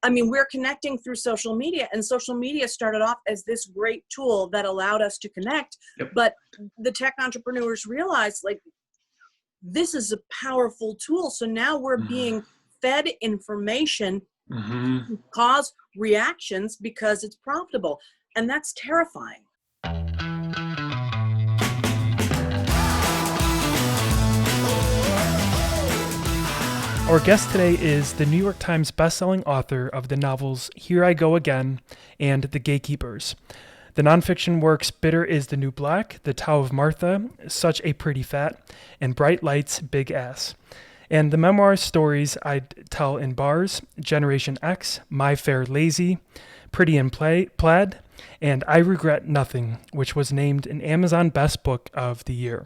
I mean, we're connecting through social media, and social media started off as this great tool that allowed us to connect. Yep. But the tech entrepreneurs realized, like, this is a powerful tool. So now we're being fed information to cause reactions because it's profitable. And that's terrifying. Our guest today is the New York Times bestselling author of the novels Here I Go Again and The Gatekeepers. The nonfiction works Bitter is the New Black, The Tao of Martha, Such a Pretty Fat, and Bright Lights, Big Ass. And the memoir stories I'd Tell in Bars, Generation X, My Fair Lazy, Pretty in Plaid, and I Regret Nothing, which was named an Amazon Best Book of the Year.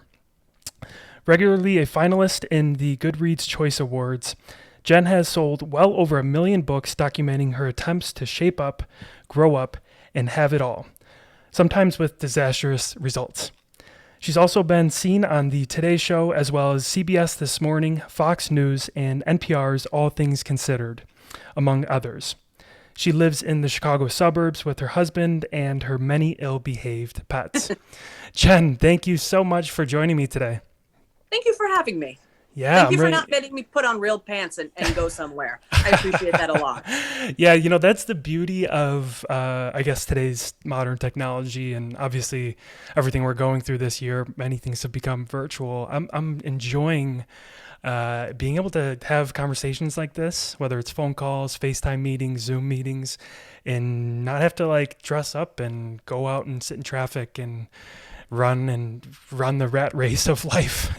Regularly a finalist in the Goodreads Choice Awards, Jen has sold well over 1 million books documenting her attempts to shape up, grow up, and have it all, sometimes with disastrous results. She's also been seen on The Today Show, as well as CBS This Morning, Fox News, and NPR's All Things Considered, among others. She lives in the Chicago suburbs with her husband and her many ill-behaved pets. Jen, thank you so much for joining me today. Thank you for having me. Yeah, Thank you for not letting me put on real pants and go somewhere. I appreciate that a lot. Yeah, that's the beauty of, I guess, today's modern technology, and obviously everything we're going through this year, many things have become virtual. I'm enjoying being able to have conversations like this, whether it's phone calls, FaceTime meetings, Zoom meetings, and not have to dress up and go out and sit in traffic and run the rat race of life.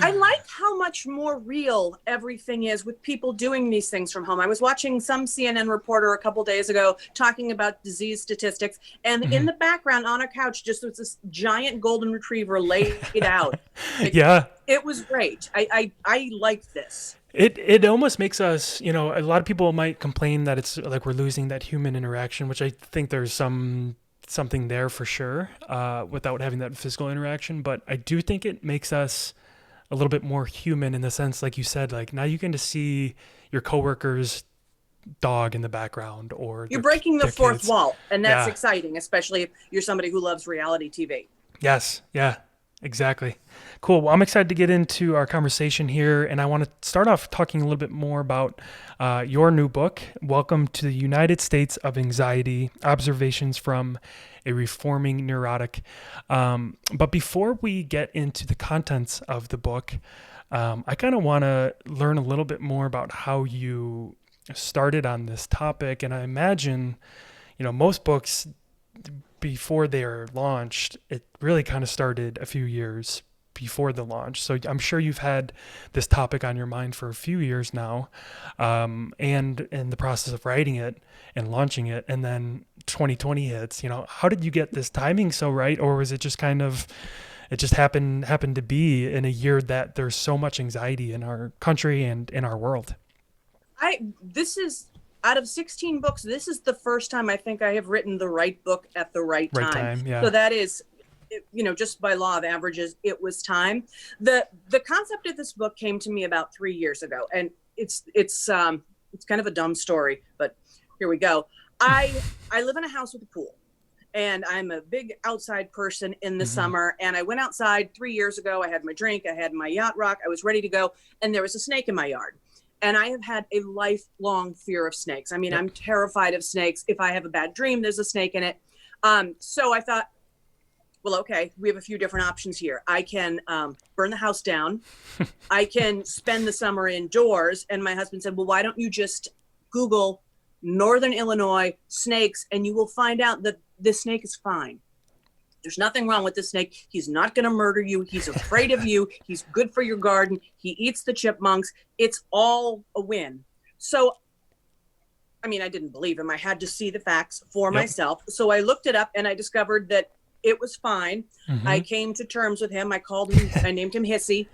I like how much more real everything is with people doing these things from home. I was watching some CNN reporter a couple days ago talking about disease statistics, and in the background on a couch just was this giant golden retriever laid out. Yeah. It was great. I like this. It almost makes us, a lot of people might complain that it's like we're losing that human interaction, which I think there's something there for sure, without having that physical interaction. But I do think it makes us a little bit more human in the sense, like you said, now you can just see your coworker's dog in the background, or you're breaking the fourth kids. wall, and that's exciting, especially if you're somebody who loves reality TV. Yes. Yeah, exactly. Cool. Well, I'm excited to get into our conversation here, and I want to start off talking a little bit more about your new book, Welcome to the United States of Anxiety, Observations from a Reforming Neurotic. But before we get into the contents of the book, I kind of want to learn a little bit more about how you started on this topic. And I imagine, most books, before they are launched, it really kind of started a few years before the launch. So I'm sure you've had this topic on your mind for a few years now, and in the process of writing it and launching it, and then 2020 hits. How did you get this timing so right? Or was it just it just happened to be in a year that there's so much anxiety in our country and in our world? This is, out of 16 books, this is the first time I think I have written the right book at the right time. Yeah. So that is, just by law of averages, it was time. The concept of this book came to me about 3 years ago, and it's kind of a dumb story, but here we go. I live in a house with a pool, and I'm a big outside person in the summer. And I went outside 3 years ago. I had my drink, I had my yacht rock, I was ready to go, and there was a snake in my yard. And I have had a lifelong fear of snakes. I mean, I'm terrified of snakes. If I have a bad dream, there's a snake in it. So I thought, well, okay, we have a few different options here. I can burn the house down. I can spend the summer indoors. And my husband said, well, why don't you just Google Northern Illinois snakes, and you will find out that this snake is fine. There's nothing wrong with this snake. He's not going to murder you. He's afraid of you. He's good for your garden. He eats the chipmunks. It's all a win. So, I mean, I didn't believe him. I had to see the facts for myself. So I looked it up, and I discovered that it was fine. I came to terms with him. I called him, I named him Hissy.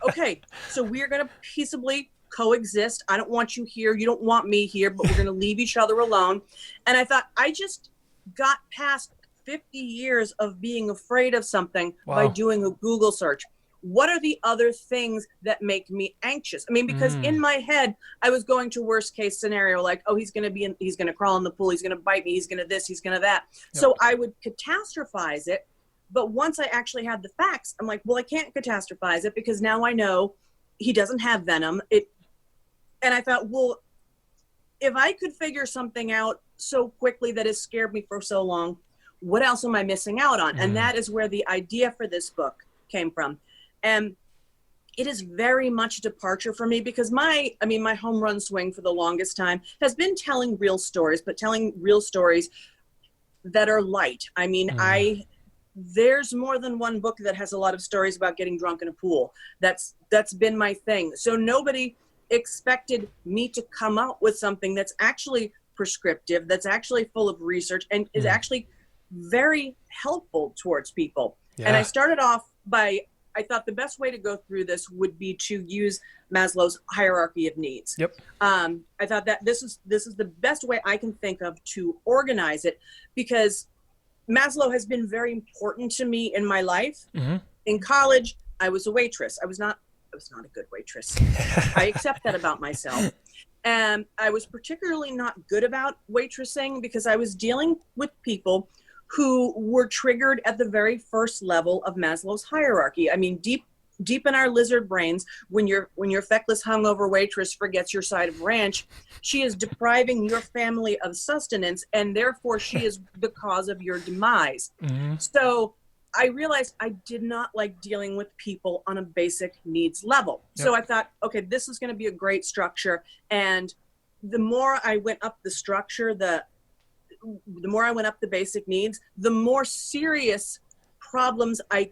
Okay, so we're going to peaceably coexist. I don't want you here. You don't want me here, but we're going to leave each other alone. And I thought, I just got past 50 years of being afraid of something by doing a Google search. what are the other things that make me anxious? I mean, because in my head, I was going to worst case scenario, like, oh, he's going to crawl in the pool. He's going to bite me. He's going to this, he's going to that. Yep. So I would catastrophize it. But once I actually had the facts, I'm like, well, I can't catastrophize it because now I know he doesn't have venom. And I thought, well, if I could figure something out so quickly that has scared me for so long, what else am I missing out on? And that is where the idea for this book came from. And it is very much a departure for me because my home run swing for the longest time has been telling real stories, but telling real stories that are light. I mean, there's more than one book that has a lot of stories about getting drunk in a pool. That's been my thing. So nobody expected me to come up with something that's actually prescriptive, that's actually full of research, and is actually very helpful towards people. Yeah. And I started off by, I thought the best way to go through this would be to use Maslow's hierarchy of needs. Yep. I thought that this is the best way I can think of to organize it, because Maslow has been very important to me in my life. In college, I was a waitress. I was not a good waitress. I accept that about myself. And I was particularly not good about waitressing because I was dealing with people who were triggered at the very first level of Maslow's hierarchy. I mean, deep in our lizard brains, when your feckless hungover waitress forgets your side of ranch, she is depriving your family of sustenance, and therefore she is the cause of your demise. So I realized I did not like dealing with people on a basic needs level. Yep. So I thought, okay, this is going to be a great structure. And the more I went up the structure, the more I went up the basic needs, the more serious problems I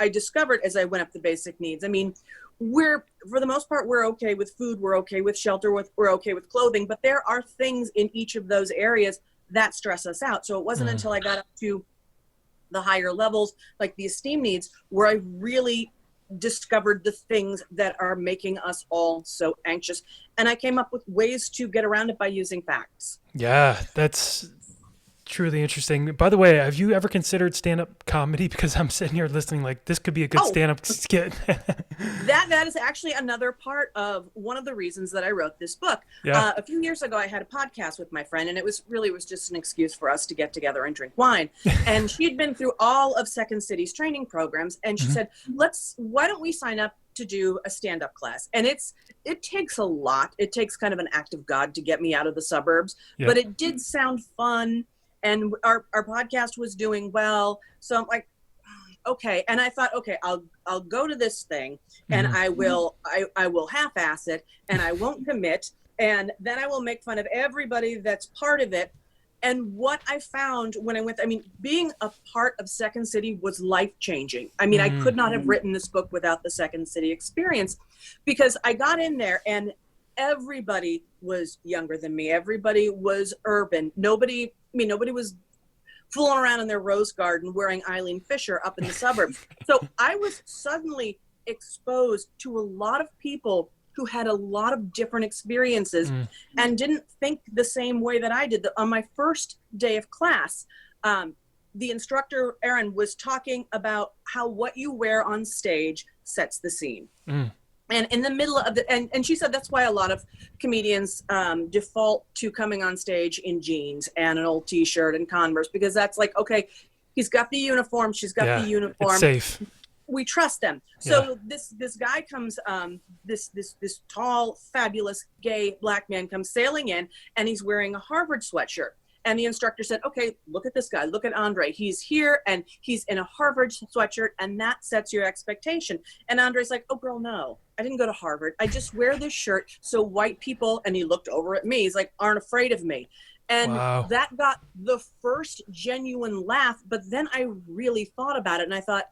discovered as I went up the basic needs. I mean, for the most part, we're okay with food, we're okay with shelter, we're okay with clothing, but there are things in each of those areas that stress us out. So it wasn't until I got up to the higher levels, like the esteem needs, where I really discovered the things that are making us all so anxious. And I came up with ways to get around it by using facts. Yeah, that's truly interesting. By the way, have you ever considered stand-up comedy? Because I'm sitting here listening like this could be a good stand-up skit. That is actually another part of one of the reasons that I wrote this book. Yeah. A few years ago, I had a podcast with my friend, and it was just an excuse for us to get together and drink wine. And she'd been through all of Second City's training programs, and she said, why don't we sign up to do a stand-up class? And it takes a lot. It takes kind of an act of God to get me out of the suburbs, but it did sound fun. And our podcast was doing well. So I'm like, okay. And I thought, okay, I'll go to this thing and I will half-ass it and I won't commit. And then I will make fun of everybody that's part of it. And what I found when I went, being a part of Second City was life-changing. I mean, I could not have written this book without the Second City experience, because I got in there and everybody was younger than me. Everybody was urban. Nobody was fooling around in their rose garden wearing Eileen Fisher up in the suburbs. So I was suddenly exposed to a lot of people who had a lot of different experiences and didn't think the same way that I did. On my first day of class, the instructor, Erin, was talking about how what you wear on stage sets the scene. And in the middle of and she said that's why a lot of comedians default to coming on stage in jeans and an old T-shirt and Converse, because that's like, okay, he's got the uniform, she's got the uniform. It's safe. We trust them. So this guy comes, this tall, fabulous, gay black man comes sailing in, and he's wearing a Harvard sweatshirt. And the instructor said, okay, look at this guy. Look at Andre. He's here and he's in a Harvard sweatshirt, and that sets your expectation. And Andre's like, oh, girl, no, I didn't go to Harvard. I just wear this shirt so white people, and he looked over at me, he's like, aren't afraid of me. And that got the first genuine laugh. But then I really thought about it, and I thought,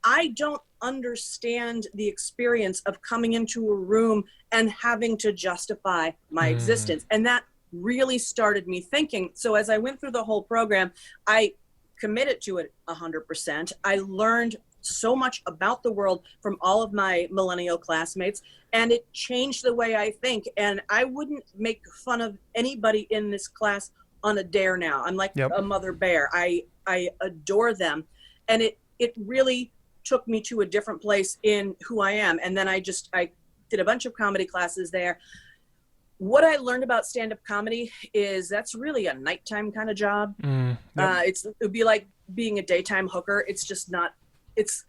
I don't understand the experience of coming into a room and having to justify my existence. And that really started me thinking. So as I went through the whole program, I committed to it 100%. I learned so much about the world from all of my millennial classmates, and it changed the way I think. And I wouldn't make fun of anybody in this class on a dare now. I'm like a mother bear. I adore them. And it really took me to a different place in who I am. And then I did a bunch of comedy classes there. What I learned about stand-up comedy is that's really a nighttime kind of job. Yep. It would be like being a daytime hooker. It's just not,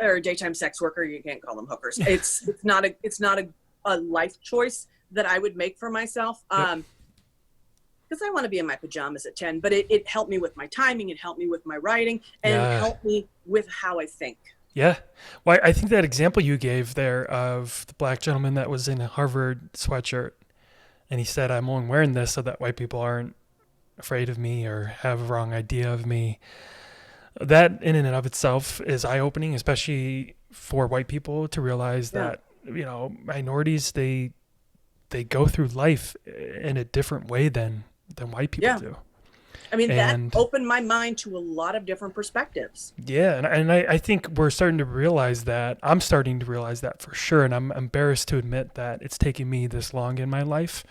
or a daytime sex worker. You can't call them hookers. It's not a life choice that I would make for myself. Yep. Because I want to be in my pajamas at 10, but it helped me with my timing. It helped me with my writing, and it helped me with how I think. Yeah. Well, I think that example you gave there of the black gentleman that was in a Harvard sweatshirt, and he said, I'm only wearing this so that white people aren't afraid of me or have a wrong idea of me. That in and of itself is eye-opening, especially for white people to realize that, minorities, they go through life in a different way than white people do. I mean, that opened my mind to a lot of different perspectives. Yeah, and I think we're starting to realize that. I'm starting to realize that for sure, and I'm embarrassed to admit that it's taken me this long in my life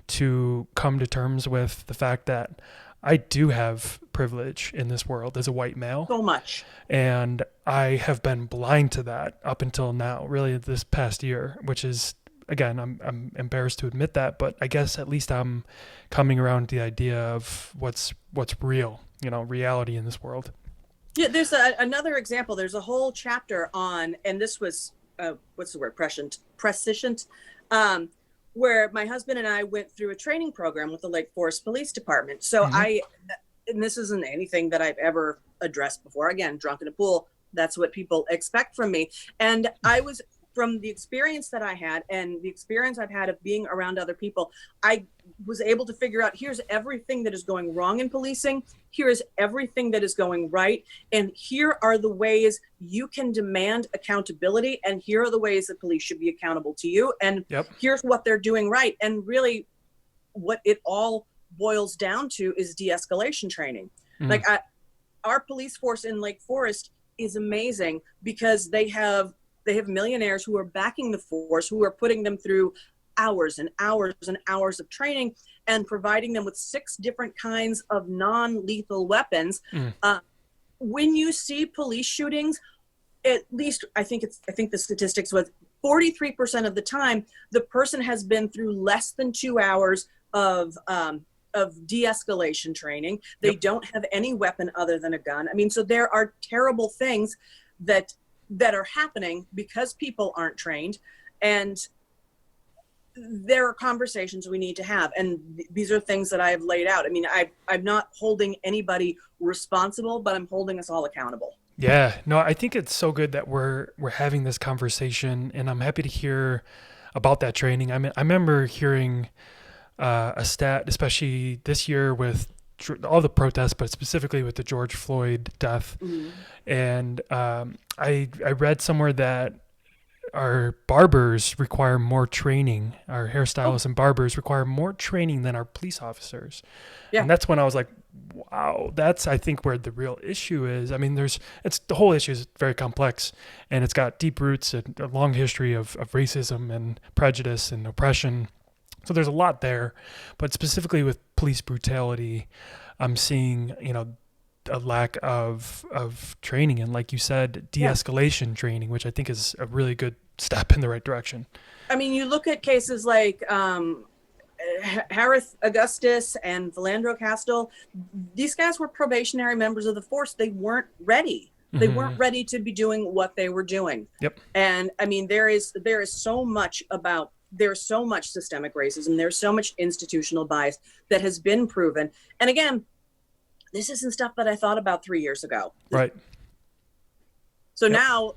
to come to terms with the fact that I do have privilege in this world as a white male. So much. And I have been blind to that up until now, really this past year, which is, again, I'm embarrassed to admit that, but I guess at least I'm coming around to the idea of what's real, reality in this world. Yeah, there's another example. There's a whole chapter on, and this was, what's the word, prescient, where my husband and I went through a training program with the Lake Forest Police Department. So and this isn't anything that I've ever addressed before. Again, drunk in a pool, that's what people expect from me. And I was, from the experience that I had and the experience I've had of being around other people, I was able to figure out, here's everything that is going wrong in policing. Here is everything that is going right. And here are the ways you can demand accountability. And here are the ways that police should be accountable to you. And here's what they're doing right. And really what it all boils down to is de-escalation training. Like our police force in Lake Forest is amazing because they have millionaires who are backing the force, who are putting them through hours and hours and hours of training and providing them with 6 different kinds of non-lethal weapons. When you see police shootings, at least I think the statistics was 43% of the time, the person has been through less than 2 hours of de-escalation training. They don't have any weapon other than a gun. I mean, so there are terrible things that are happening because people aren't trained, and there are conversations we need to have. And these are things that I have laid out. I mean, I'm not holding anybody responsible, but I'm holding us all accountable. Yeah, no, I think it's so good that we're having this conversation, and I'm happy to hear about that training. I mean, I remember hearing a stat, especially this year with all the protests, but specifically with the George Floyd death. And I read somewhere that our barbers require more training. Our hairstylists and barbers require more training than our police officers. Yeah. And that's when I was like, wow, that's, I think, where the real issue is. I mean, the whole issue is very complex, and it's got deep roots and a long history of racism and prejudice and oppression. So there's a lot there, but specifically with police brutality, I'm seeing, a lack of training, and like you said, de-escalation training, which I think is a really good step in the right direction. I mean, you look at cases like Harith Augustus and Philandro Castile. These guys were probationary members of the force. They weren't ready. They weren't ready to be doing what they were doing. And I mean, there's so much systemic racism. There's so much institutional bias that has been proven. And again, this isn't stuff that I thought about 3 years ago. Right. So now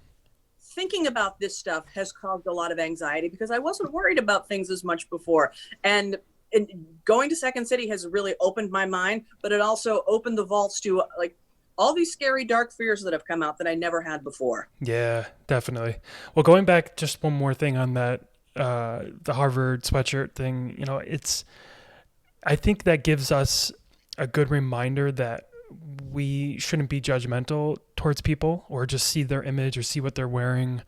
thinking about this stuff has caused a lot of anxiety because I wasn't worried about things as much before. And going to Second City has really opened my mind, but it also opened the vaults to like all these scary, dark fears that have come out that I never had before. Yeah, definitely. Well, going back, just one more thing on that, the Harvard sweatshirt thing, I think that gives us a good reminder that we shouldn't be judgmental towards people or just see their image or see what they're wearing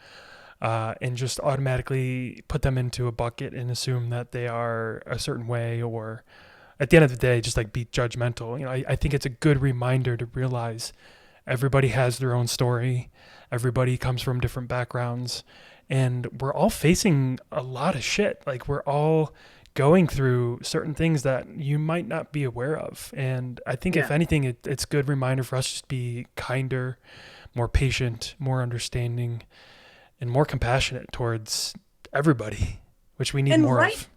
and just automatically put them into a bucket and assume that they are a certain way, or at the end of the day, just like be judgmental. I think it's a good reminder to realize Everybody has their own story. Everybody comes from different backgrounds, and we're all facing a lot of shit. Like, we're all going through certain things that you might not be aware of. And I think if Yeah. anything, it's a good reminder for us to be kinder, more patient, more understanding, and more compassionate towards everybody, which we need And more of.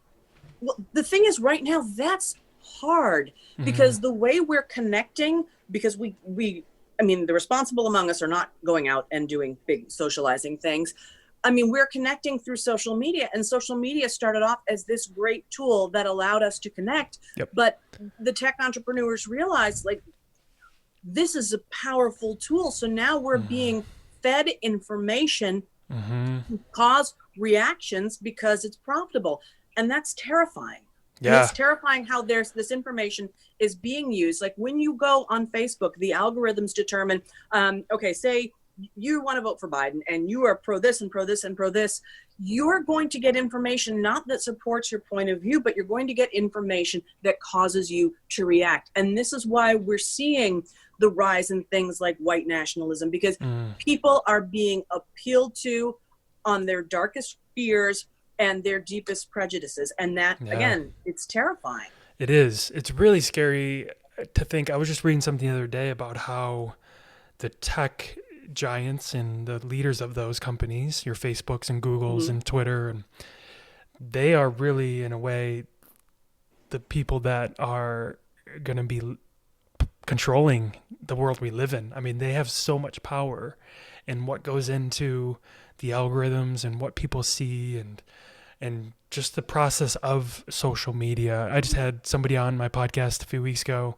well, the thing is, right now, that's hard Mm-hmm. because the way we're connecting, because I mean, the responsible among us are not going out and doing big socializing things. I mean, we're connecting through social media, and social media started off as this great tool that allowed us to connect. Yep. But the tech entrepreneurs realized, like, this is a powerful tool. So now we're being fed information Mm-hmm. to cause reactions because it's profitable. And that's terrifying. And Yeah. it's terrifying how there's this information is being used. Like when you go on Facebook, the algorithms determine, okay, say you want to vote for Biden and you are pro this and pro this and pro this, you're going to get information not that supports your point of view, but you're going to get information that causes you to react. And this is why we're seeing the rise in things like white nationalism, because people are being appealed to on their darkest fears and their deepest prejudices. And that, Yeah. again, it's terrifying. It is. It's really scary to think. I was just reading something the other day about how the tech giants and the leaders of those companies, your Facebooks and Googles and Twitter, and they are really, in a way, the people that are going to be controlling the world we live in. I mean, they have so much power in what goes into the algorithms and what people see, and just the process of social media. I just had somebody on my podcast a few weeks ago,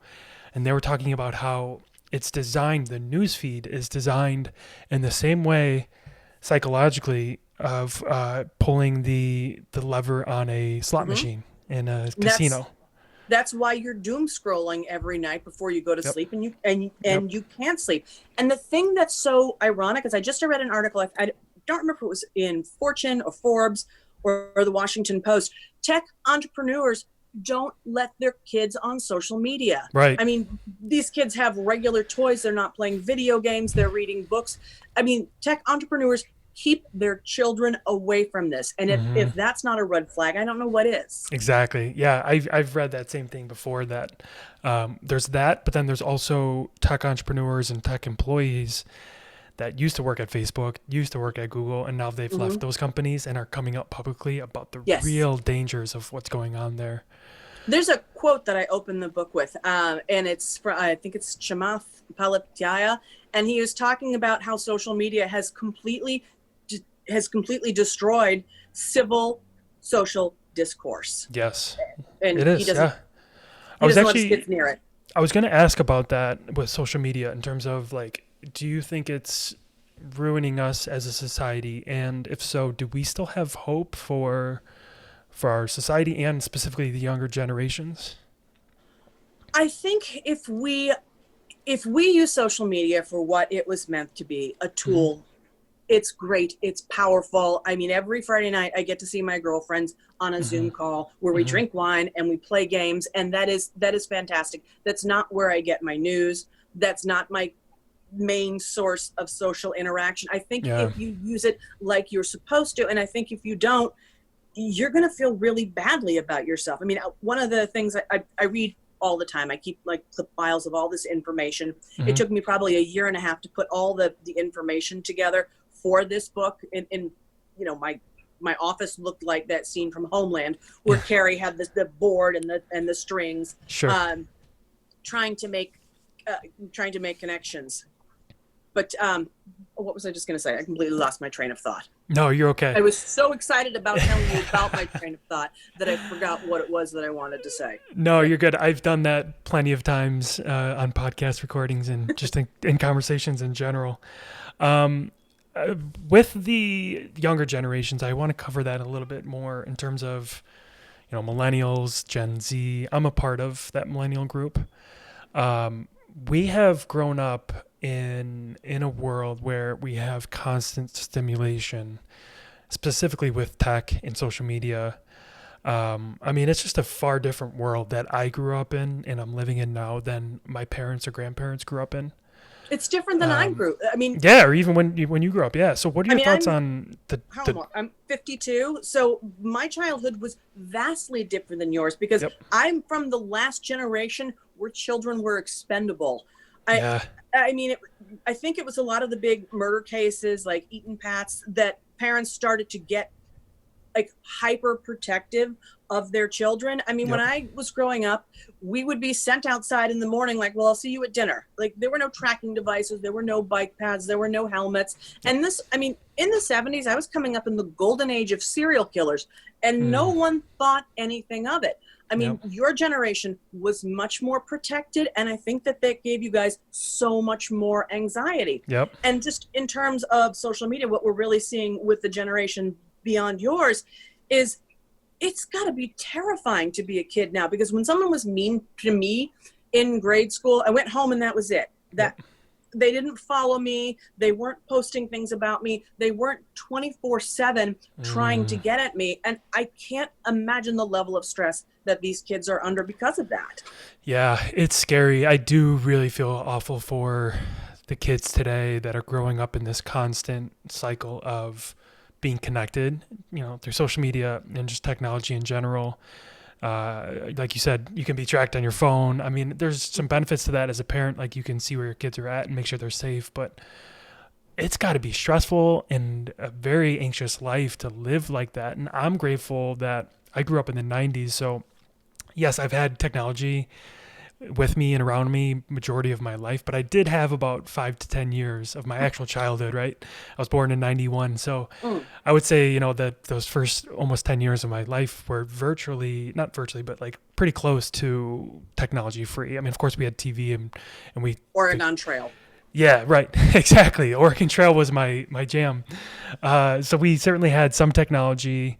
and they were talking about how it's designed, the news feed is designed in the same way psychologically of pulling the lever on a slot machine in a casino. That's why you're doom scrolling every night before you go to sleep, and you can't sleep. And the thing that's so ironic is I just read an article, I don't remember if it was in Fortune or Forbes or the Washington Post. Tech entrepreneurs don't let their kids on social media. Right. I mean, these kids have regular toys. They're not playing video games. They're reading books. I mean, tech entrepreneurs keep their children away from this. And if that's not a red flag, I don't know what is. Exactly. Yeah, I've read that same thing before, that there's that, but then there's also tech entrepreneurs and tech employees that used to work at Facebook, used to work at Google, and now they've left those companies and are coming out publicly about the real dangers of what's going on there. There's a quote that I opened the book with, and it's from, I think it's Chamath Palihapitiya, and he was talking about how social media has completely destroyed civil social discourse. Yes, and it is. He doesn't want his kids near it. I was going to ask about that with social media in terms of, like, do you think it's ruining us as a society? And if so, do we still have hope for our society and specifically the younger generations? I think if we use social media for what it was meant to be, a tool, it's great. It's powerful. I mean, every Friday night I get to see my girlfriends on a Zoom call where we drink wine and we play games. And that is fantastic. That's not where I get my news. That's not my main source of social interaction. I think if you use it like you're supposed to, and I think if you don't, you're going to feel really badly about yourself. I mean, one of the things I read all the time, I keep like clip files of all this information. It took me probably a year and a half to put all the information together for this book. In you know, my office looked like that scene from Homeland where Carrie had the board and the strings, trying to make connections. But what was I just going to say? I completely lost my train of thought. No, you're okay. I was so excited about telling you about my train of thought that I forgot what it was that I wanted to say. No, you're good. I've done that plenty of times on podcast recordings and just in conversations in general. With the younger generations, I want to cover that a little bit more in terms of, millennials, Gen Z. I'm a part of that millennial group. We have grown up in a world where we have constant stimulation, specifically with tech and social media. I mean, it's just a far different world that I grew up in and I'm living in now than my parents or grandparents grew up in. It's different than I grew. I mean, Yeah, or even when you grew up. Yeah. So what are your thoughts on I'm 52, so my childhood was vastly different than yours because Yep. I'm from the last generation where children were expendable. I Yeah. I mean, I think it was a lot of the big murder cases like Eaton Pats that parents started to get like hyper protective of their children. I mean, when Yep. I was growing up, we would be sent outside in the morning, like, well, I'll see you at dinner. Like, there were no tracking devices, there were no bike pads, there were no helmets. And this, I mean, in the 70s, I was coming up in the golden age of serial killers, and no one thought anything of it. I mean, Yep. your generation was much more protected, and I think that gave you guys so much more anxiety. Yep. And just in terms of social media, what we're really seeing with the generation beyond yours is it's got to be terrifying to be a kid now, because when someone was mean to me in grade school, I went home and that was it. That they didn't follow me, they weren't posting things about me, they weren't 24/7 trying to get at me, and I can't imagine the level of stress that these kids are under because of that. Yeah, it's scary. I do really feel awful for the kids today that are growing up in this constant cycle of being connected, through social media and just technology in general. Like you said, you can be tracked on your phone. I mean, there's some benefits to that as a parent. Like, you can see where your kids are at and make sure they're safe, but it's got to be stressful and a very anxious life to live like that. And I'm grateful that I grew up in the 90s. So yes, I've had technology with me and around me majority of my life, but I did have about 5 to 10 years of my actual childhood, right? I was born in 91. So I would say, that those first almost 10 years of my life were not virtually, but like pretty close to technology free. I mean, of course we had TV and we Oregon Trail. Yeah, right. Exactly. Oregon Trail was my jam. So we certainly had some technology,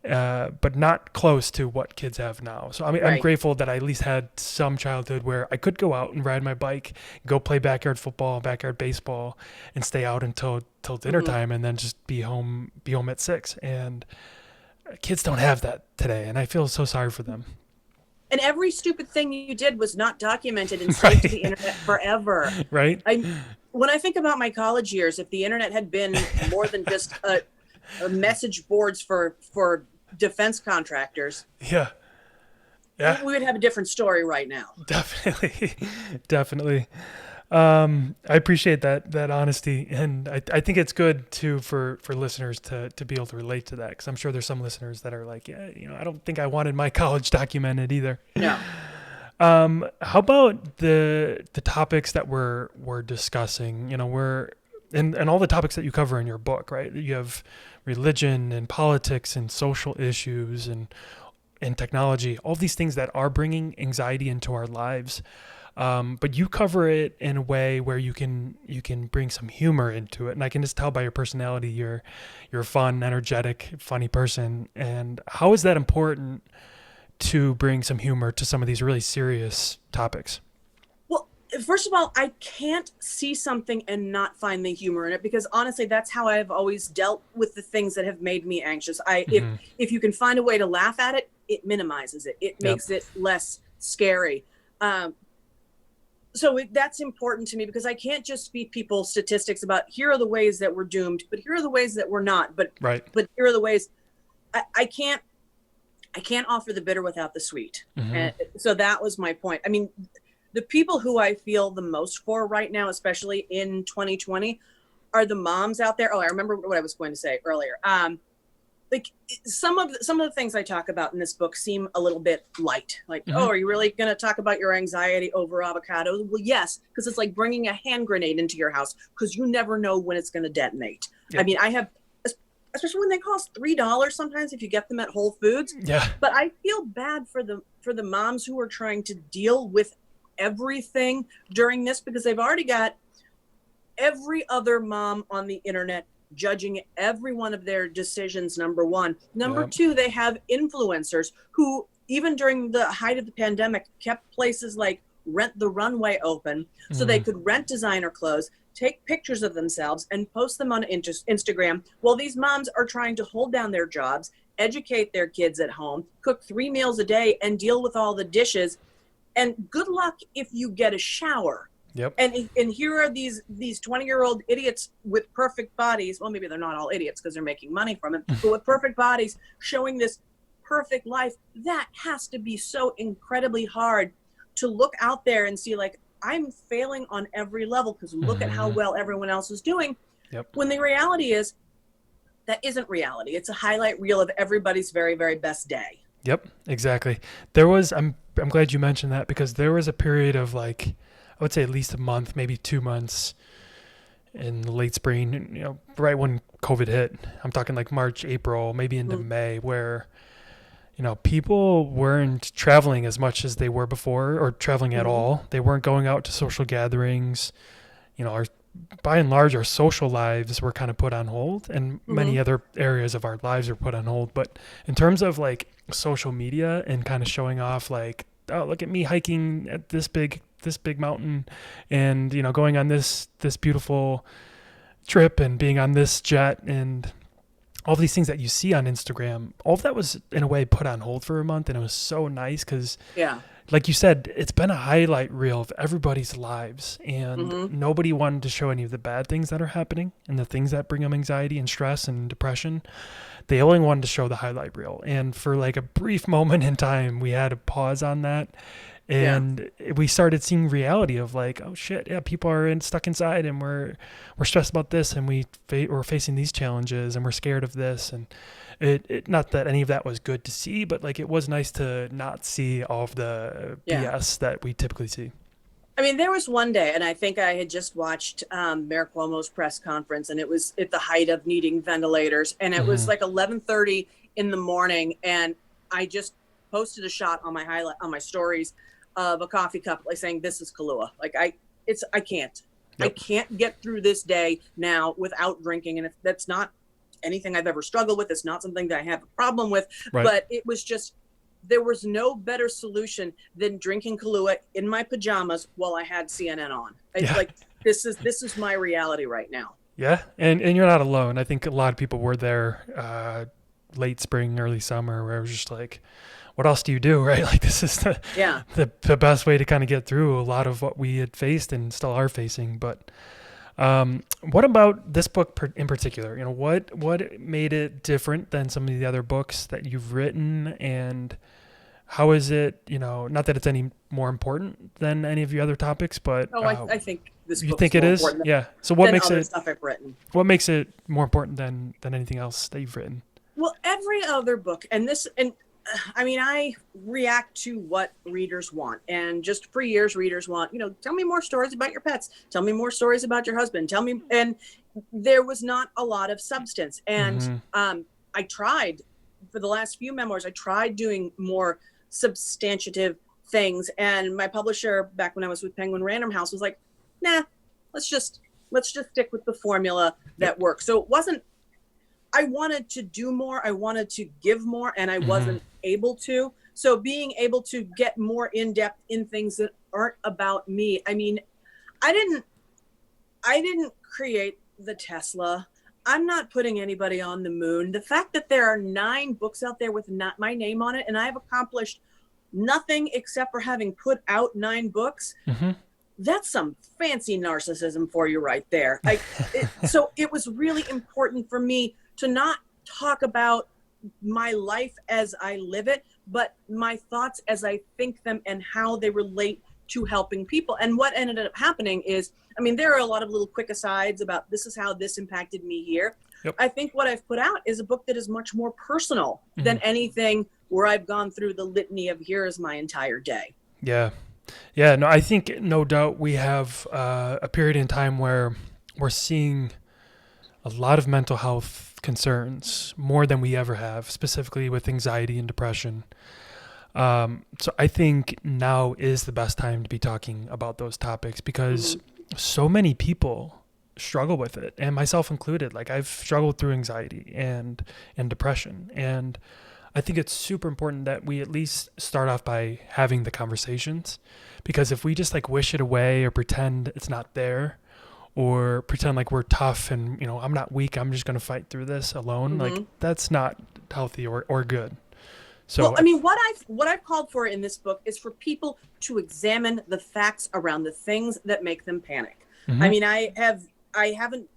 but not close to what kids have now. So I mean, I'm grateful that I at least had some childhood where I could go out and ride my bike, go play backyard football, backyard baseball, and stay out until dinner time, and then just be home at 6. And kids don't have that today, and I feel so sorry for them. And every stupid thing you did was not documented and saved to the internet forever. Right. When I think about my college years, if the internet had been more than just a message boards for defense contractors, yeah, we would have a different story right now. Definitely. I appreciate that honesty, and I think it's good too for listeners to be able to relate to that, because I'm sure there's some listeners that are like, yeah, I don't think I wanted my college documented either. No. How about the topics that we're discussing? We're and all the topics that you cover in your book, right? You have religion and politics and social issues and technology, all these things that are bringing anxiety into our lives. But you cover it in a way where you can bring some humor into it, and I can just tell by your personality you're a fun, energetic, funny person. And how is that important to bring some humor to some of these really serious topics? Well, first of all, I can't see something and not find the humor in it, because honestly, that's how I've always dealt with the things that have made me anxious. If you can find a way to laugh at it, it minimizes it. It makes it less scary. So that's important to me, because I can't just feed people statistics about here are the ways that we're doomed, but here are the ways that we're not. But here are the ways. I can't offer the bitter without the sweet. And so that was my point. I mean, the people who I feel the most for right now, especially in 2020, are the moms out there. Oh, I remember what I was going to say earlier. Like some of the things I talk about in this book seem a little bit light. Like, oh, are you really going to talk about your anxiety over avocados? Well, yes, because it's like bringing a hand grenade into your house, because you never know when it's going to detonate. I mean, I have, especially when they cost $3 sometimes if you get them at Whole Foods. Yeah. But I feel bad for the moms who are trying to deal with everything during this, because they've already got every other mom on the internet judging every one of their decisions, number one. Number two, they have influencers who, even during the height of the pandemic, kept places like Rent the Runway open so they could rent designer clothes, take pictures of themselves, and post them on Instagram, while these moms are trying to hold down their jobs, educate their kids at home, cook 3 meals a day, and deal with all the dishes. And good luck if you get a shower Yep. And here are these 20-year-old idiots with perfect bodies. Well, maybe they're not all idiots because they're making money from it, but with perfect bodies showing this perfect life. That has to be so incredibly hard to look out there and see, like, I'm failing on every level because look at how well everyone else is doing. Yep. When the reality is that isn't reality. It's a highlight reel of everybody's very, very best day. Yep, exactly. There was, I'm glad you mentioned that, because there was a period of, like, I would say at least a month, maybe 2 months in the late spring, right when COVID hit. I'm talking like March, April, maybe into May, where, people weren't traveling as much as they were before, or traveling at all. They weren't going out to social gatherings. By and large, our social lives were kind of put on hold, and many other areas of our lives are put on hold. But in terms of like social media and kind of showing off, like, oh, look at me hiking at this big mountain, and going on this beautiful trip, and being on this jet, and all these things that you see on Instagram, all of that was in a way put on hold for a month. And it was so nice because, like you said, it's been a highlight reel of everybody's lives, and nobody wanted to show any of the bad things that are happening and the things that bring them anxiety and stress and depression. They only wanted to show the highlight reel. And for like a brief moment in time, we had a pause on that. And we started seeing reality of like, oh shit, yeah, people are stuck inside, and we're stressed about this, and we're facing these challenges, and we're scared of this. And it not that any of that was good to see, but like it was nice to not see all of the BS that we typically see. I mean, there was one day, and I think I had just watched Mayor Cuomo's press conference, and it was at the height of needing ventilators, and it was like 11:30 in the morning, and I just posted a shot on my stories of a coffee cup, like saying, "This is Kahlua." Like I can't. Yep. I can't get through this day now without drinking, and if that's not anything I've ever struggled with, it's not something that I have a problem with. Right. But it was just, there was no better solution than drinking Kahlua in my pajamas while I had CNN on. Like this is my reality right now. Yeah, and you're not alone. I think a lot of people were there late spring, early summer, where it was just like, what else do you do, right? Like this is the best way to kind of get through a lot of what we had faced and still are facing. But what about this book in particular? What made it different than some of the other books that you've written, and how is it, not that it's any more important than any of your other topics, but I think this book you think it is? Yeah. So what makes it stuff I've written? What makes it more important than anything else that you've written? Well, every other book, I mean, I react to what readers want. And just for years, readers want, tell me more stories about your pets. Tell me more stories about your husband. And there was not a lot of substance. And I tried, for the last few memoirs, I tried doing more substantive things. And my publisher, back when I was with Penguin Random House, was like, nah, let's just stick with the formula that works. So it wasn't, I wanted to do more, I wanted to give more, and I wasn't able to. So being able to get more in depth in things that aren't about me. I mean, I didn't create the Tesla. I'm not putting anybody on the moon. The fact that there are 9 books out there with not my name on it, and I've accomplished nothing except for having put out 9 books. That's some fancy narcissism for you right there. So it was really important for me to not talk about my life as I live it, but my thoughts as I think them and how they relate to helping people. And what ended up happening is, I mean, there are a lot of little quick asides about this is how this impacted me here. Yep. I think what I've put out is a book that is much more personal than anything where I've gone through the litany of here is my entire day. Yeah. No, I think no doubt we have a period in time where we're seeing a lot of mental health concerns, more than we ever have, specifically with anxiety and depression. So I think now is the best time to be talking about those topics, because so many people struggle with it, and myself included. Like, I've struggled through anxiety and depression, and I think it's super important that we at least start off by having the conversations, because if we just like wish it away or pretend it's not there, or pretend like we're tough and, I'm not weak, I'm just going to fight through this alone, like that's not healthy or good. Well, So, I mean, what I've called for in this book is for people to examine the facts around the things that make them panic. I mhm, mean, I haven't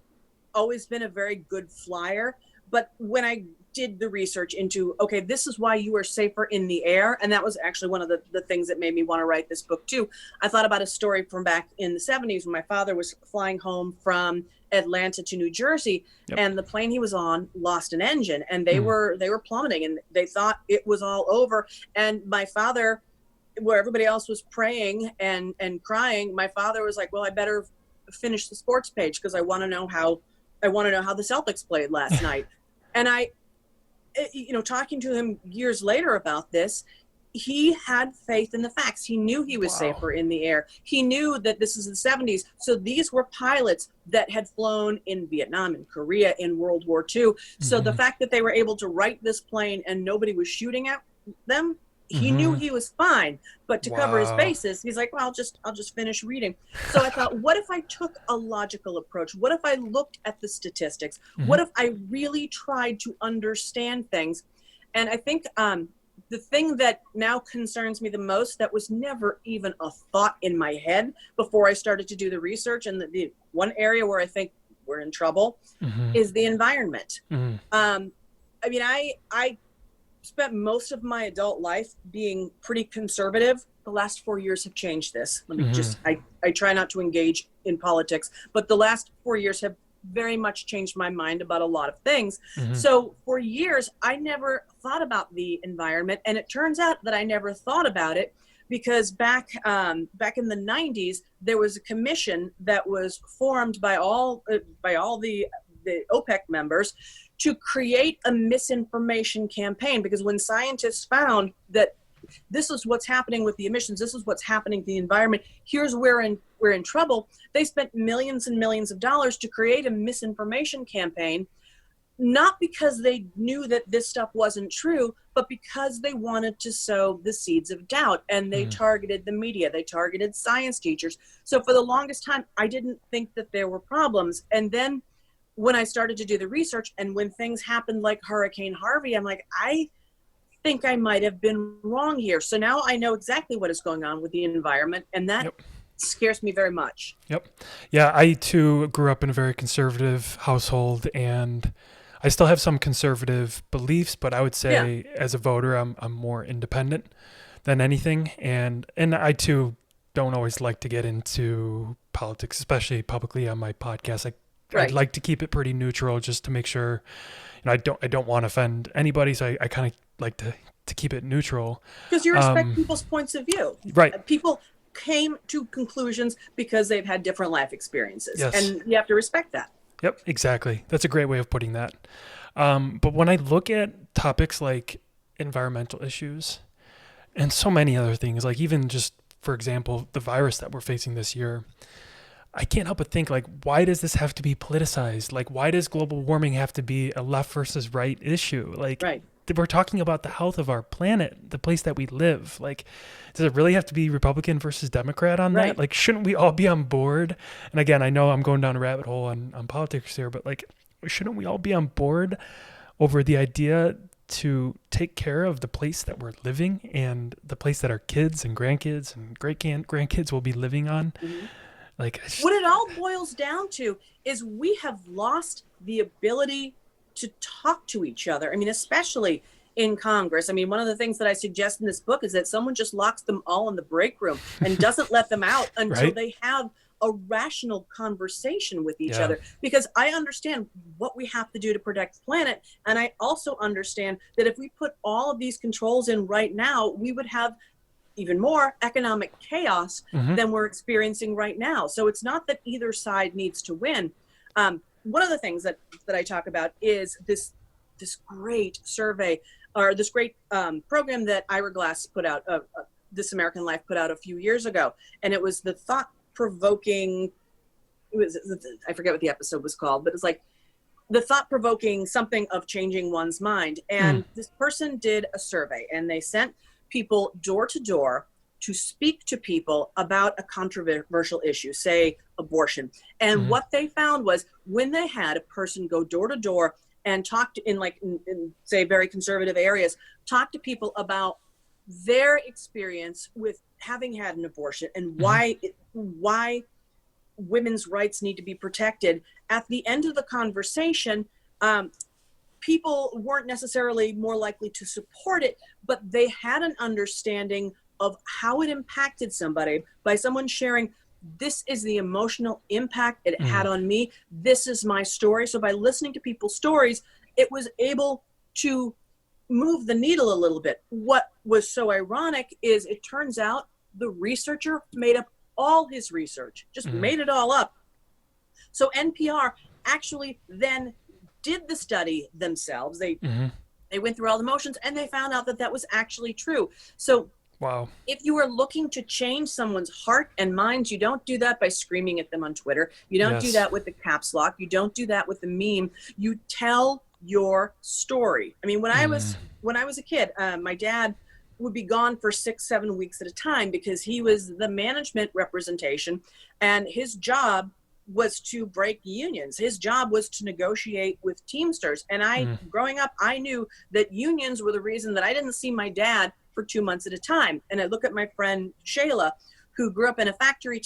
always been a very good flyer, but when I did the research into, okay, this is why you are safer in the air, and that was actually one of the things that made me want to write this book too. I thought about a story from back in the 70s when my father was flying home from Atlanta to New Jersey, yep, and the plane he was on lost an engine, and they mm, were plummeting, and they thought it was all over. And my father, where everybody else was praying and crying, my father was like, well, I better finish the sports page because I want to know how the Celtics played last night. And talking to him years later about this, he had faith in the facts. He knew he was wow, safer in the air. He knew that this is the 70s. So these were pilots that had flown in Vietnam and Korea in World War II. So the mhm, fact that they were able to right this plane and nobody was shooting at them, he knew mhm, he was fine. But to cover his wow, bases, he's like, well, I'll just finish reading. So I thought, what if I took a logical approach? What if I looked at the statistics? mhm, What if I really tried to understand things? And I think the thing that now concerns me the most, that was never even a thought in my head before I started to do the research, and the one area where I think we're in trouble mhm, is the environment. mhm, I mean, I spent most of my adult life being pretty conservative. The last 4 years have changed this. mhm, I try not to engage in politics, but the last 4 years have very much changed my mind about a lot of things. mhm, So for years, I never thought about the environment. And it turns out that I never thought about it because back in the 90s, there was a commission that was formed by all the OPEC members to create a misinformation campaign, because when scientists found that this is what's happening with the emissions, this is what's happening to the environment, here's where we're in trouble, they spent millions and millions of dollars to create a misinformation campaign, not because they knew that this stuff wasn't true, but because they wanted to sow the seeds of doubt. And they mhm. targeted the media, they targeted science teachers. So for the longest time, I didn't think that there were problems. And then when I started to do the research and when things happened like Hurricane Harvey, I'm like, I think I might have been wrong here. So now I know exactly what is going on with the environment, and that Yep. scares me very much. Yep. Yeah, I too grew up in a very conservative household, and I still have some conservative beliefs, but I would Yeah, say as a voter, I'm more independent than anything, and I too don't always like to get into politics, especially publicly on my podcast. I'd right. like to keep it pretty neutral, just to make sure, I don't want to offend anybody, so I kind of like to keep it neutral. Because you respect Um, people's points of view. right. People came to conclusions because they've had different life experiences, Yes. and you have to respect that. Yep. Exactly. That's a great way of putting that. But when I look at topics like environmental issues and so many other things, like even just, for example, the virus that we're facing this year, I can't help but think, like, why does this have to be politicized? Like, why does global warming have to be a left versus right issue? Like, Right. we're talking about the health of our planet, the place that we live. Like, does it really have to be Republican versus Democrat on that? Right. Like, shouldn't we all be on board? And again, I know I'm going down a rabbit hole on politics here, but like, shouldn't we all be on board over the idea to take care of the place that we're living and the place that our kids and grandkids and great grandkids will be living on? Mhm. Like, What it all boils down to is we have lost the ability to talk to each other. I mean, especially in Congress. I mean, one of the things that I suggest in this book is that someone just locks them all in the break room and doesn't let them out until right? they have a rational conversation with each Yeah. other. Because I understand what we have to do to protect the planet. And I also understand that if we put all of these controls in right now, we would have even more economic chaos Hmm. than we're experiencing right now. So it's not that either side needs to win. One of the things that I talk about is this great survey, or this great program that Ira Glass put out, This American Life put out a few years ago, and it was the thought-provoking. I forget what the episode was called, but it's like the thought-provoking something of changing one's mind. Mm. And this person did a survey, and they sent people door to door to speak to people about a controversial issue, say abortion. And Hmm. what they found was when they had a person go door to door and talk to, in say very conservative areas, talk to people about their experience with having had an abortion and why women's rights need to be protected. At the end of the conversation, people weren't necessarily more likely to support it, but they had an understanding of how it impacted somebody by someone sharing, this is the emotional impact it had on me. This is my story. So by listening to people's stories, it was able to move the needle a little bit. What was so ironic is it turns out the researcher made up all his research, just made it all up. So NPR actually then did the study themselves. They went through all the motions and they found out that that was actually true. So wow. If you are looking to change someone's heart and mind, you don't do that by screaming at them on Twitter. You don't do that with the caps lock. You don't do that with the meme. You tell your story. I mean, when I was a kid, my dad would be gone for 6-7 weeks at a time because he was the management representation, and his job was to break unions. His job was to negotiate with Teamsters. And growing up, I knew that unions were the reason that I didn't see my dad for 2 months at a time. And I look at my friend Shayla, who grew up in a factory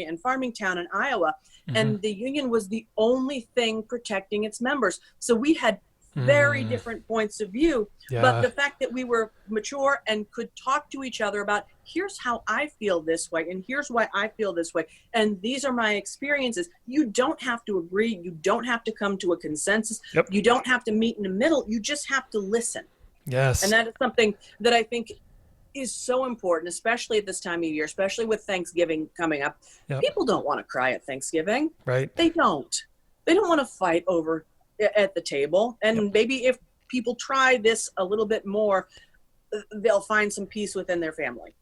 and farming town in Iowa, and the union was the only thing protecting its members. So we had very different points of view, but the fact that we were mature and could talk to each other about, here's how I feel this way, and here's why I feel this way, and these are my experiences. You don't have to agree. You don't have to come to a consensus. You don't have to meet in the middle. You just have to listen. Yes. And that is something that I think is so important, especially at this time of year, especially with Thanksgiving coming up. People don't want to cry at Thanksgiving. Right. They don't want to fight over at the table. And maybe if people try this a little bit more, they'll find some peace within their family.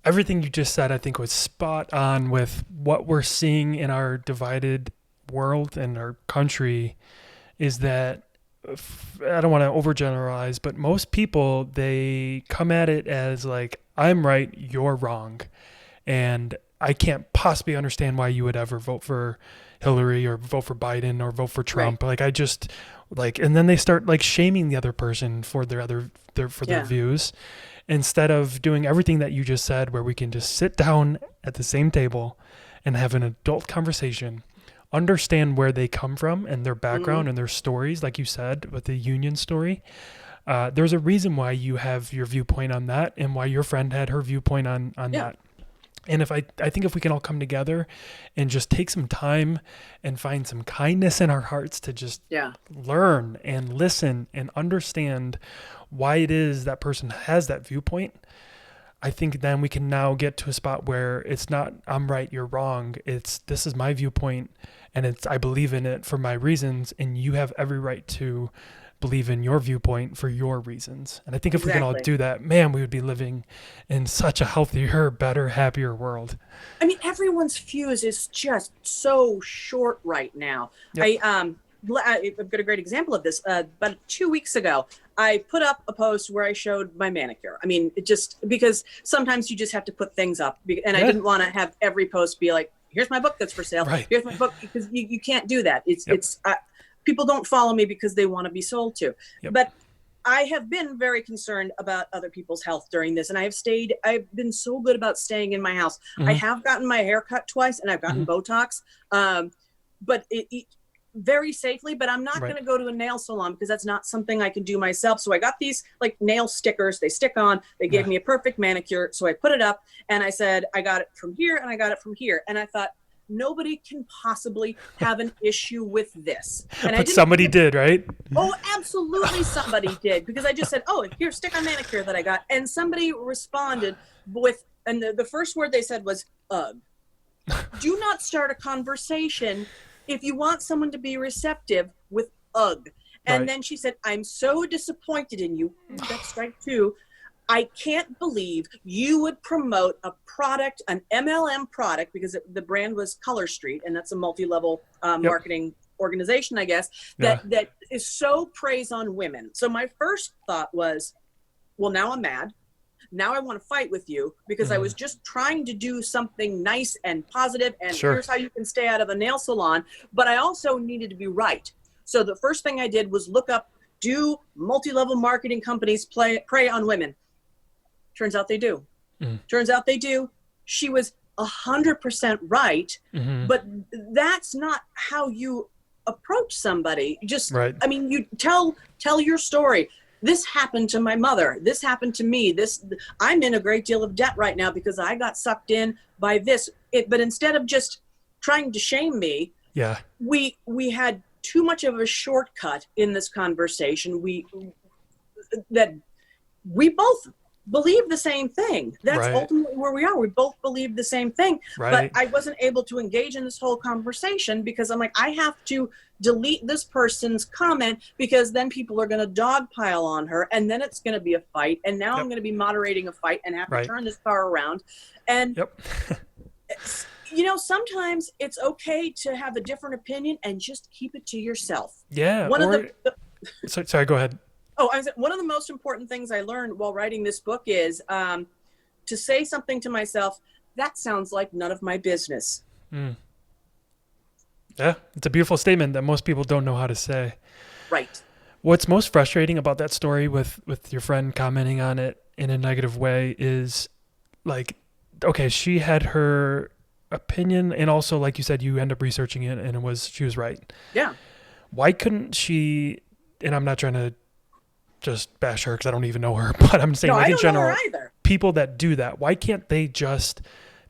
Everything you just said, I think, was spot on with what we're seeing in our divided world and our country. Is that, I don't want to overgeneralize, but most people, they come at it as like, I'm right, you're wrong. And I can't possibly understand why you would ever vote for Hillary or vote for Biden or vote for Trump. Right. And then they start like shaming the other person for their views, instead of doing everything that you just said, where we can just sit down at the same table and have an adult conversation, understand where they come from and their background and their stories. Like you said, with the union story, there's a reason why you have your viewpoint on that and why your friend had her viewpoint on that. And I think if we can all come together and just take some time and find some kindness in our hearts to just learn and listen and understand why it is that person has that viewpoint, I think then we can now get to a spot where it's not, I'm right, you're wrong. It's, this is my viewpoint and I believe in it for my reasons, and you have every right to believe in your viewpoint for your reasons. And I think if we can all do that, man, we would be living in such a healthier, better, happier world. I mean, everyone's fuse is just so short right now. I've got a great example of this. About 2 weeks ago, I put up a post where I showed my manicure. I mean, it just, because sometimes you just have to put things up, and I didn't want to have every post be like, here's my book that's for sale. Right. Here's my book, because you can't do that. People don't follow me because they want to be sold to. But I have been very concerned about other people's health during this. And I've been so good about staying in my house. I have gotten my hair cut twice and I've gotten Botox, but it very safely, but I'm not going to go to a nail salon because that's not something I can do myself. So I got these like nail stickers, they stick on, they gave me a perfect manicure. So I put it up and I said, I got it from here and I got it from here. And I thought, nobody can possibly have an issue with this. But somebody did, right? Oh, absolutely somebody did. Because I just said, oh, here, stick on manicure that I got. And somebody responded with, and the first word they said was, ugh. Do not start a conversation if you want someone to be receptive with ugh. And then she said, I'm so disappointed in you. That's strike two. I can't believe you would promote a product, an MLM product, because the brand was Color Street, and that's a multi-level marketing organization, I guess, that is so praise on women. So my first thought was, well, now I'm mad. Now I want to fight with you because I was just trying to do something nice and positive, and here's how you can stay out of a nail salon. But I also needed to be right. So the first thing I did was look up, do multi-level marketing companies prey on women? Turns out they do. Turns out they do. She was 100% right, but that's not how you approach somebody. Just, Right. I mean, you tell your story. This happened to my mother. This happened to me. I'm in a great deal of debt right now because I got sucked in by this. But instead of just trying to shame me, Yeah. we had too much of a shortcut in this conversation. We both believe the same thing. That's ultimately where we are. We both believe the same thing. Right. But I wasn't able to engage in this whole conversation because I'm like, I have to delete this person's comment because then people are going to dogpile on her and then it's going to be a fight. And now I'm going to be moderating a fight and have to turn this car around. And, sometimes it's okay to have a different opinion and just keep it to yourself. Yeah. Sorry, go ahead. Oh, one of the most important things I learned while writing this book is to say something to myself, that sounds like none of my business. Yeah, it's a beautiful statement that most people don't know how to say. Right. What's most frustrating about that story with your friend commenting on it in a negative way is like, okay, she had her opinion and also, like you said, you end up researching it and she was right. Yeah. Why couldn't she, and I'm not trying to just bash her because I don't even know her, but I'm saying in general, people that do that, why can't they just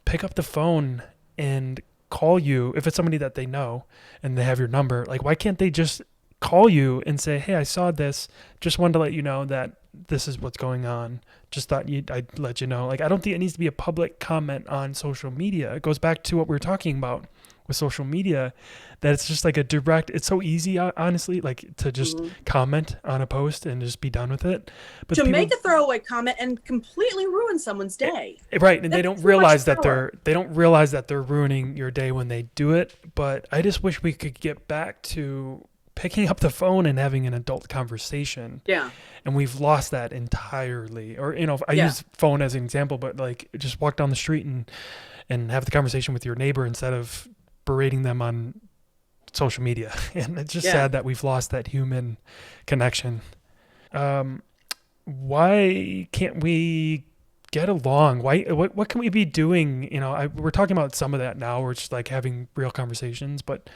pick up the phone and call you if it's somebody that they know and they have your number? Like, why can't they just call you and say, hey, I saw this, just wanted to let you know that this is what's going on. Just thought I'd let you know. Like, I don't think it needs to be a public comment on social media. It goes back to what we were talking about with social media, that it's just like a direct, it's so easy, honestly, like to just comment on a post and just be done with it. But to make a throwaway comment and completely ruin someone's day. Right. And they don't realize that they're ruining your day when they do it. But I just wish we could get back to picking up the phone and having an adult conversation. Yeah. And we've lost that entirely. Or, I use phone as an example, but like just walk down the street and have the conversation with your neighbor instead of berating them on social media. And it's just sad that we've lost that human connection. Why can't we get along? What can we be doing? We're talking about some of that now. We're just like having real conversations, but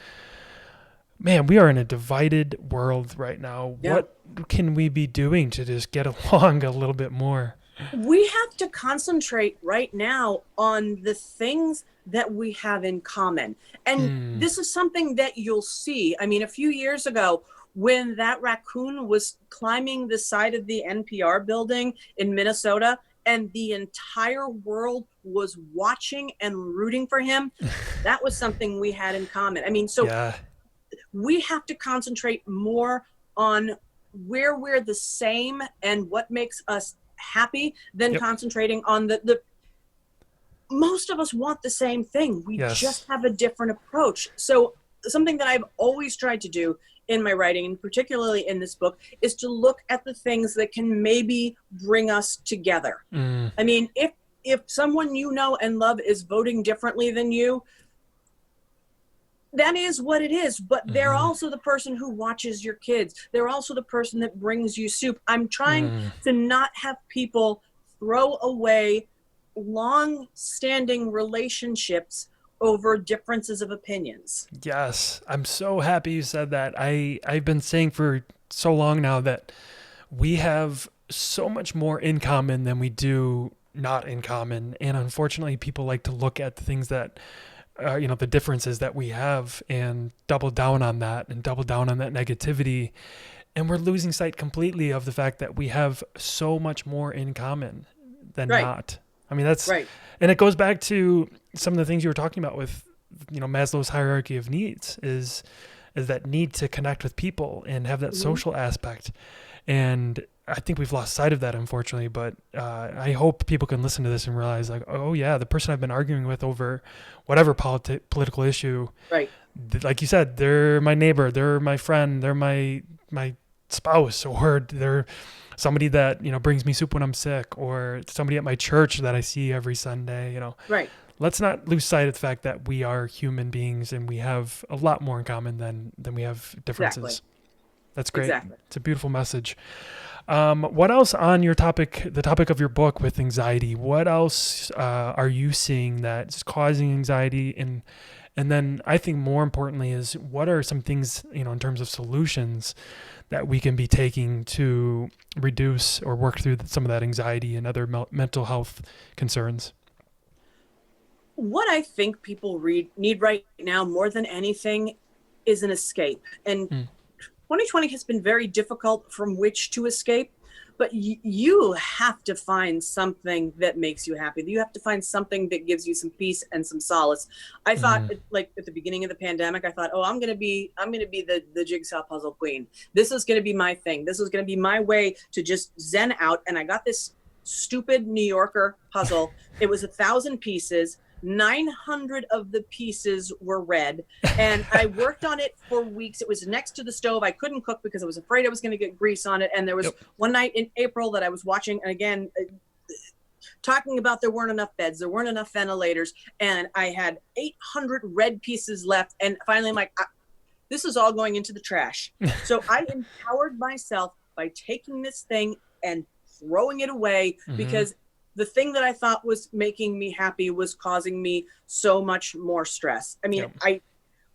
man, we are in a divided world right now. Yeah. What can we be doing to just get along a little bit more? We have to concentrate right now on the things that we have in common. And this is something that you'll see. I mean, a few years ago, when that raccoon was climbing the side of the NPR building in Minnesota, and the entire world was watching and rooting for him, that was something we had in common. I mean, we have to concentrate more on where we're the same and what makes us happy than concentrating on the most of us want the same thing. We just have a different approach. So something that I've always tried to do in my writing, and particularly in this book, is to look at the things that can maybe bring us together. I mean, if someone you know and love is voting differently than you, that is what it is. But they're also the person who watches your kids. They're also the person that brings you soup. I'm trying to not have people throw away long-standing relationships over differences of opinions. Yes, I'm so happy you said that. I've been saying for so long now that we have so much more in common than we do not in common. And unfortunately, people like to look at the things that the differences that we have and double down on that and double down on that negativity. And we're losing sight completely of the fact that we have so much more in common than not. I mean, that's right. And it goes back to some of the things you were talking about with, Maslow's hierarchy of needs is that need to connect with people and have that social aspect. And I think we've lost sight of that, unfortunately, but I hope people can listen to this and realize, like, oh yeah, the person I've been arguing with over whatever political issue, right? Like you said, they're my neighbor, they're my friend, they're my spouse, or they're somebody that, brings me soup when I'm sick, or somebody at my church that I see every Sunday. Right. Let's not lose sight of the fact that we are human beings and we have a lot more in common than we have differences. Exactly. That's great. Exactly. It's a beautiful message. What else on your topic, the topic of your book with anxiety? What else are you seeing that's causing anxiety? And then I think more importantly is, what are some things, in terms of solutions that we can be taking to reduce or work through some of that anxiety and other mental health concerns? What I think people need right now more than anything is an escape. And 2020 has been very difficult from which to escape, but you have to find something that makes you happy. You have to find something that gives you some peace and some solace. I thought, like at the beginning of the pandemic, I thought, oh, I'm going to be the jigsaw puzzle queen. This is going to be my thing. This is going to be my way to just zen out. And I got this stupid New Yorker puzzle. It was 1,000 pieces. 900 of the pieces were red, and I worked on it for weeks. It was next to the stove. I couldn't cook because I was afraid I was going to get grease on it. And there was one night in April that I was watching, and again, talking about there weren't enough beds, there weren't enough ventilators, and I had 800 red pieces left. And finally, I'm like, this is all going into the trash. So I empowered myself by taking this thing and throwing it away, because the thing that I thought was making me happy was causing me so much more stress. I mean,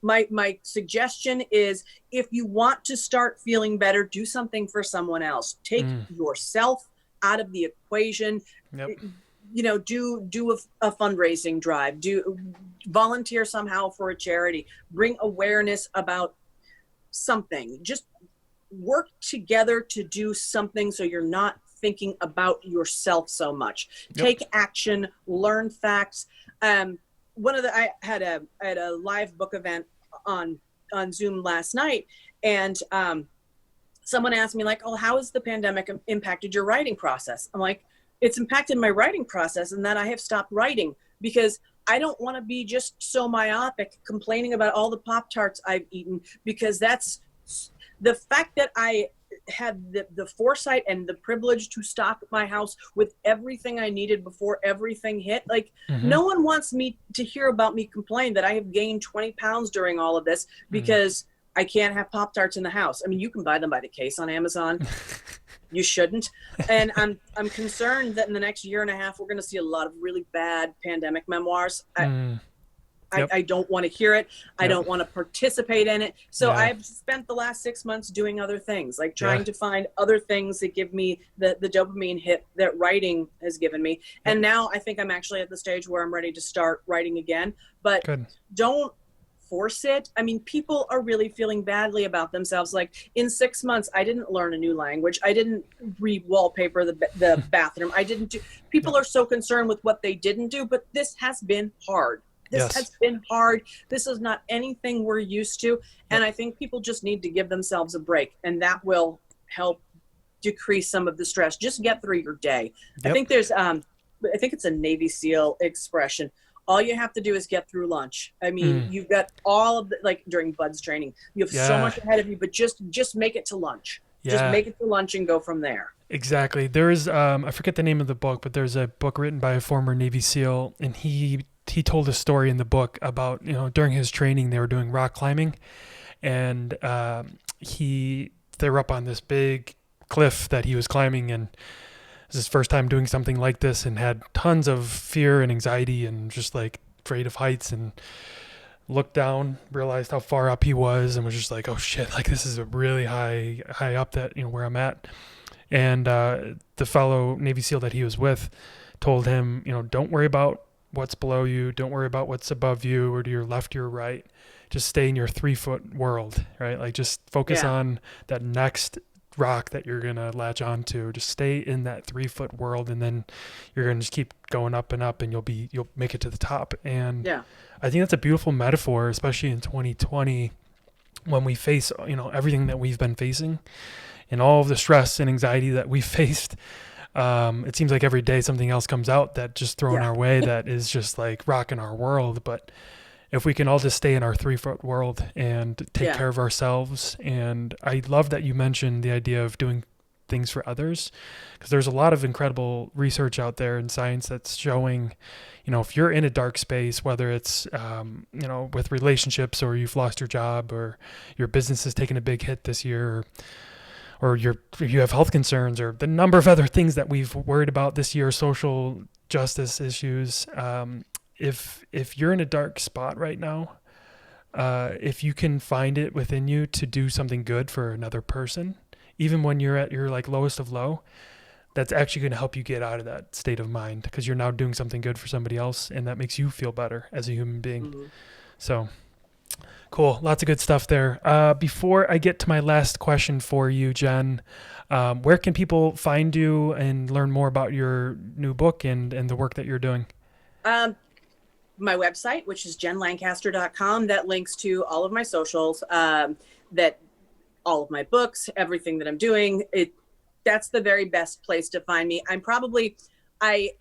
my suggestion is, if you want to start feeling better, do something for someone else. Take yourself out of the equation. Do a fundraising drive, do volunteer somehow for a charity, bring awareness about something, just work together to do something so you're not thinking about yourself so much. Take action, learn facts. I had a live book event on Zoom last night, and someone asked me, like, oh, how has the pandemic impacted your writing process? I'm like, it's impacted my writing process, and that I have stopped writing because I don't want to be just so myopic complaining about all the Pop-Tarts I've eaten, because that's the fact that I had the foresight and the privilege to stock my house with everything I needed before everything hit. Like, no one wants me to hear about me complain that I have gained 20 pounds during all of this because I can't have Pop-Tarts in the house. I mean, you can buy them by the case on Amazon. You shouldn't. And I'm concerned that in the next year and a half, we're going to see a lot of really bad pandemic memoirs. I don't want to hear it. I don't want to participate in it. So I've spent the last 6 months doing other things, like trying to find other things that give me the dopamine hit that writing has given me. And now I think I'm actually at the stage where I'm ready to start writing again. But don't force it. I mean, people are really feeling badly about themselves. Like, in 6 months, I didn't learn a new language. I didn't re-wallpaper the bathroom. I didn't do. People are so concerned with what they didn't do, but this has been hard. This has been hard. This is not anything we're used to. And I think people just need to give themselves a break, and that will help decrease some of the stress. Just get through your day. I think there's, I think it's a Navy SEAL expression. All you have to do is get through lunch. I mean, you've got all of the, like during Bud's training, you have so much ahead of you, but just make it to lunch. Just make it to lunch and go from there. Exactly. There is, I forget the name of the book, but there's a book written by a former Navy SEAL, and he told a story in the book about, during his training, they were doing rock climbing, and they were up on this big cliff that he was climbing, and it was his first time doing something like this, and had tons of fear and anxiety and just like afraid of heights, and looked down, realized how far up he was, and was just like, oh shit, like this is a really high up that, where I'm at. And the fellow Navy SEAL that he was with told him, don't worry about what's below you. Don't worry about what's above you or to your left or your right. Just stay in your 3-foot world, right? Like, just focus on that next rock that you're going to latch onto. Just stay in that 3-foot world, and then you're going to just keep going up and up, and you'll make it to the top. And I think that's a beautiful metaphor, especially in 2020, when we face, everything that we've been facing and all of the stress and anxiety that we faced. It seems like every day something else comes out that just thrown our way that is just like rocking our world. But if we can all just stay in our 3-foot world and take care of ourselves. And I love that you mentioned the idea of doing things for others, because there's a lot of incredible research out there in science that's showing, if you're in a dark space, whether it's, with relationships, or you've lost your job, or your business has taken a big hit this year, or you have health concerns, or the number of other things that we've worried about this year, social justice issues. If you're in a dark spot right now, if you can find it within you to do something good for another person, even when you're at your lowest of low, that's actually going to help you get out of that state of mind, because you're now doing something good for somebody else, and that makes you feel better as a human being. Mm-hmm. So cool. Lots of good stuff there. Before I get to my last question for you, Jen, where can people find you and learn more about your new book and the work that you're doing? My website, which is jenlancaster.com, that links to all of my socials, that all of my books, everything that I'm doing. That's the very best place to find me. I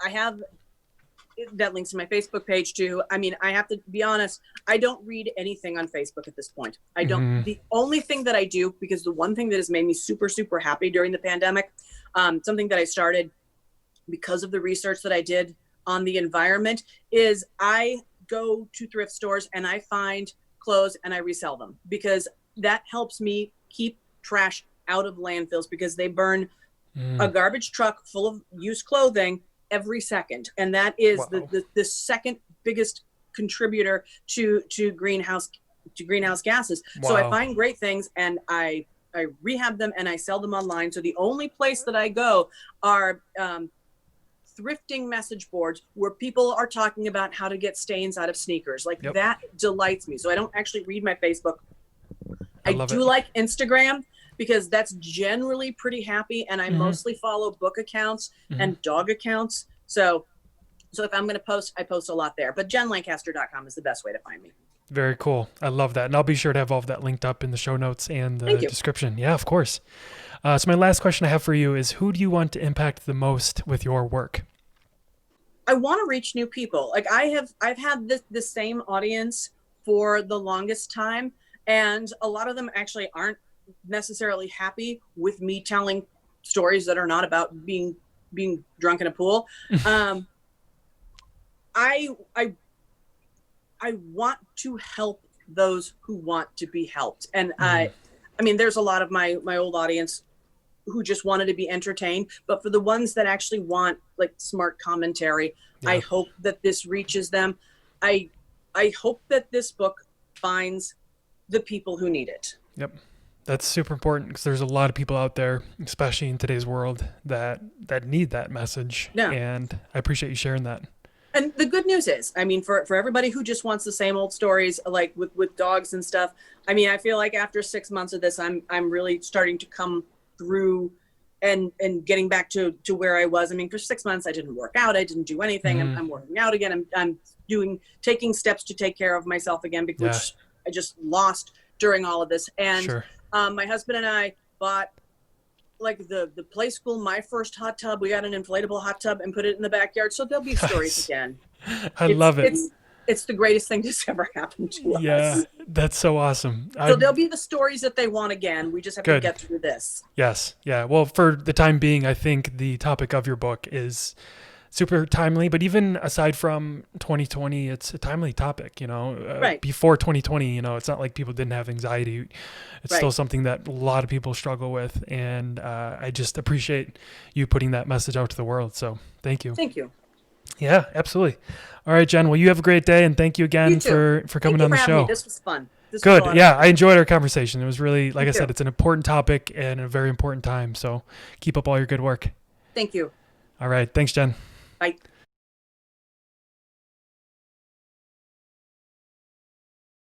have that links to my Facebook page too. I mean, I have to be honest, I don't read anything on Facebook at this point. I don't. Mm-hmm. The only thing that I do, because the one thing that has made me super, super happy during the pandemic, something that I started because of the research that I did on the environment, is I go to thrift stores and I find clothes and I resell them, because that helps me keep trash out of landfills, because they burn a garbage truck full of used clothing every second. And that is the second biggest contributor to greenhouse gases. Wow. So I find great things and I rehab them and I sell them online. So the only place that I go are thrifting message boards where people are talking about how to get stains out of sneakers. That delights me. So I don't actually read my Facebook. I do like Instagram, because that's generally pretty happy, and I mostly follow book accounts and dog accounts. So if I'm going to post, I post a lot there. But jenlancaster.com is the best way to find me. Very cool. I love that. And I'll be sure to have all of that linked up in the show notes and the description. Yeah, of course. So my last question I have for you is, who do you want to impact the most with your work? I want to reach new people. I've had the same audience for the longest time, and a lot of them actually aren't necessarily happy with me telling stories that are not about being drunk in a pool. I want to help those who want to be helped. And I mean, there's a lot of my old audience who just wanted to be entertained, but for the ones that actually want smart commentary, I hope that this reaches them. I hope that this book finds the people who need it. Yep. That's super important, because there's a lot of people out there, especially in today's world, that need that message. Yeah. And I appreciate you sharing that. And the good news is, I mean, for everybody who just wants the same old stories, like with dogs and stuff, I mean, I feel like after 6 months of this, I'm really starting to come through and getting back to where I was. I mean, for 6 months, I didn't work out. I didn't do anything. I'm working out again. I'm taking steps to take care of myself again, because I just lost during all of this. And my husband and I bought the play school, my first hot tub. We got an inflatable hot tub and put it in the backyard. So there'll be stories again. I love it. It's the greatest thing that's ever happened to us. Yeah, that's so awesome. So there'll be the stories that they want again. We just have to get through this. Yes. Yeah. Well, for the time being, I think the topic of your book is super timely, but even aside from 2020, it's a timely topic, right. Before 2020, it's not like people didn't have anxiety. It's still something that a lot of people struggle with. And I just appreciate you putting that message out to the world. So thank you. Thank you. Yeah, absolutely. All right, Jen. Well, you have a great day, and thank you again for coming on the show. This was fun. Good. Yeah, I enjoyed our conversation. It was really, like I said, it's an important topic and a very important time. So keep up all your good work. Thank you. All right. Thanks, Jen. Bye.